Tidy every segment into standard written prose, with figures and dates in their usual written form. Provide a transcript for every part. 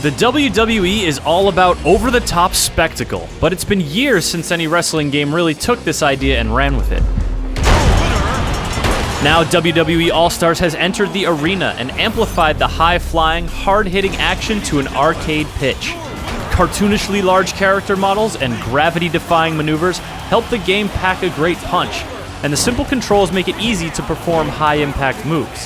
The WWE is all about over-the-top spectacle, but it's been years since any wrestling game really took this idea and ran with it. Now WWE All Stars has entered the arena and amplified the high-flying, hard-hitting action to an arcade pitch. Cartoonishly large character models and gravity-defying maneuvers help the game pack a great punch, and the simple controls make it easy to perform high-impact moves.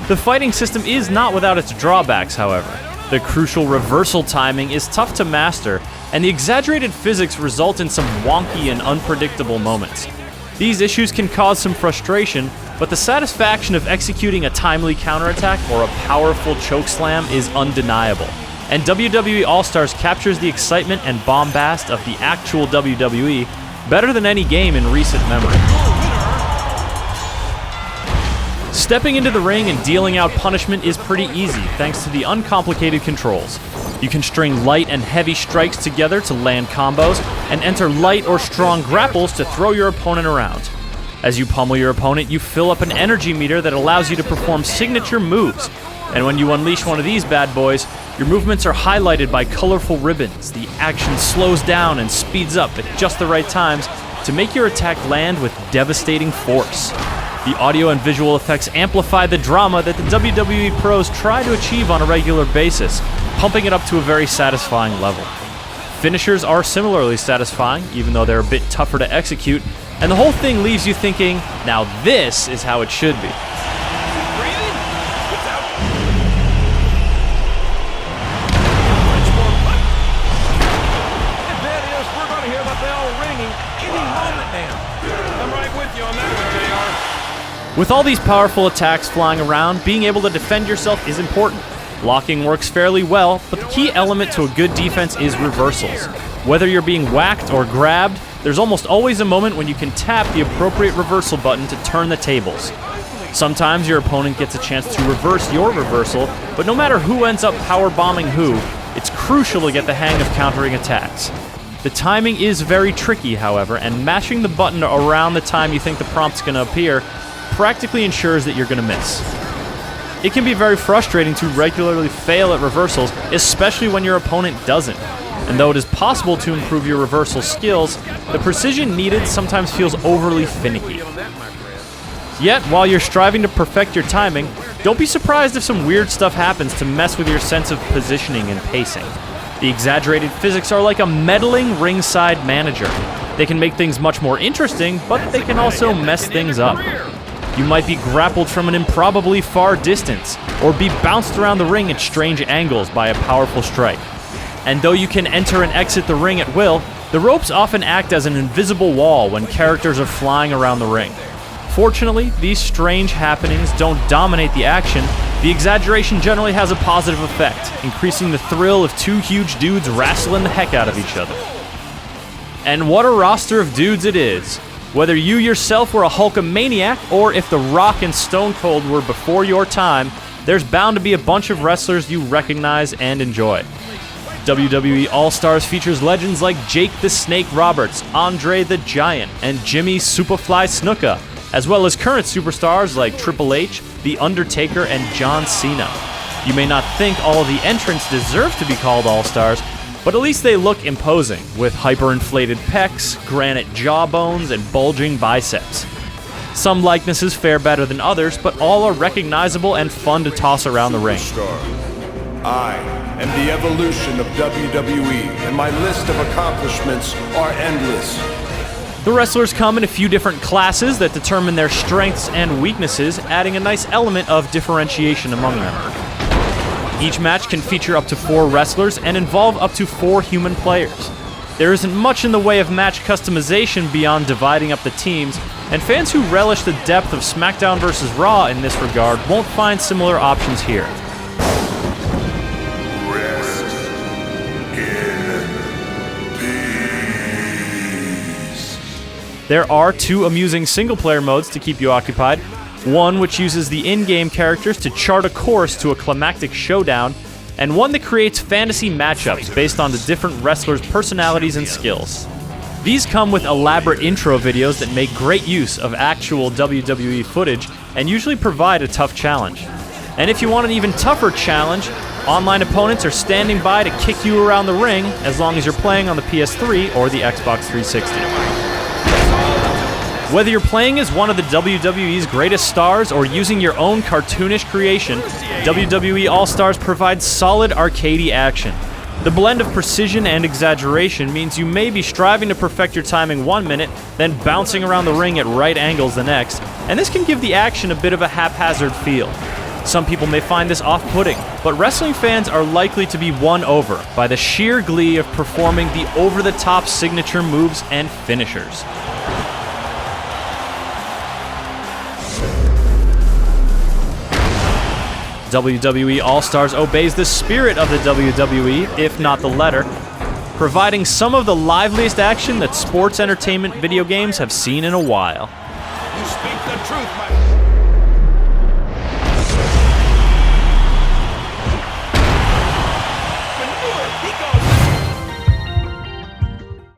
The fighting system is not without its drawbacks, however. The crucial reversal timing is tough to master, and the exaggerated physics result in some wonky and unpredictable moments. These issues can cause some frustration, but the satisfaction of executing a timely counterattack or a powerful chokeslam is undeniable. And WWE All Stars captures the excitement and bombast of the actual WWE better than any game in recent memory. Stepping into the ring and dealing out punishment is pretty easy thanks to the Uncomplicated Controls. You can string light and heavy strikes together to land combos, and enter light or strong grapples to throw your opponent around. As you pummel your opponent, you fill up an energy meter that allows you to perform signature moves. And when you unleash one of these bad boys, your movements are highlighted by colorful ribbons. The action slows down and speeds up at just the right times to make your attack land with devastating force. The audio and visual effects amplify the drama that the WWE pros try to achieve on a regular basis, pumping it up to a very satisfying level. Finishers are similarly satisfying, even though they're a bit tougher to execute, and the whole thing leaves you thinking, now this is how it should be. With all these powerful attacks flying around, being able to defend yourself is important. Blocking works fairly well, but the key element to a good defense is reversals. Whether you're being whacked or grabbed, there's almost always a moment when you can tap the appropriate reversal button to turn the tables. Sometimes your opponent gets a chance to reverse your reversal, but no matter who ends up powerbombing who, it's crucial to get the hang of countering attacks. The timing is very tricky, however, and mashing the button around the time you think the prompt's going to appear practically ensures that you're going to miss. It can be very frustrating to regularly fail at reversals, especially when your opponent doesn't. And though it is possible to improve your reversal skills, the precision needed sometimes feels overly finicky. Yet, while you're striving to perfect your timing, don't be surprised if some weird stuff happens to mess with your sense of positioning and pacing. The exaggerated physics are like a meddling ringside manager. They can make things much more interesting, but they can also mess things up. You might be grappled from an improbably far distance, or be bounced around the ring at strange angles by a powerful strike. And though you can enter and exit the ring at will, the ropes often act as an invisible wall when characters are flying around the ring. Fortunately, these strange happenings don't dominate the action. The exaggeration generally has a positive effect, increasing the thrill of two huge dudes wrestling the heck out of each other. And what a roster of dudes it is! Whether you yourself were a Hulkamaniac, or if The Rock and Stone Cold were before your time, there's bound to be a bunch of wrestlers you recognize and enjoy. WWE All Stars features legends like Jake the Snake Roberts, Andre the Giant, and Jimmy Superfly Snuka, as well as current superstars like Triple H, The Undertaker, and John Cena. You may not think all of the entrants deserve to be called All Stars, but at least they look imposing, with hyperinflated pecs, granite jawbones, and bulging biceps. Some likenesses fare better than others, but all are recognizable and fun to toss around the ring. I am the evolution of WWE, and my list of accomplishments are endless. The wrestlers come in a few different classes that determine their strengths and weaknesses, adding a nice element of differentiation among them. Each match can feature up to 4 wrestlers and involve up to 4 human players. There isn't much in the way of match customization beyond dividing up the teams, and fans who relish the depth of SmackDown vs. Raw in this regard won't find similar options here. Rest in peace. There are 2 amusing single-player modes to keep you occupied. One which uses the in-game characters to chart a course to a climactic showdown, and one that creates fantasy matchups based on the different wrestlers' personalities and skills. These come with elaborate intro videos that make great use of actual WWE footage and usually provide a tough challenge. And if you want an even tougher challenge, Online opponents are standing by to kick you around the ring as long as you're playing on the PS3 or the Xbox 360. Whether you're playing as one of the WWE's greatest stars or using your own cartoonish creation, WWE All Stars provides solid arcade action. The blend of precision and exaggeration means you may be striving to perfect your timing 1 minute, then bouncing around the ring at right angles the next, and this can give the action a bit of a haphazard feel. Some people may find this off-putting, but wrestling fans are likely to be won over by the sheer glee of performing the over-the-top signature moves and finishers. WWE All Stars obeys the spirit of the WWE, if not the letter, providing some of the liveliest action that sports entertainment video games have seen in a while.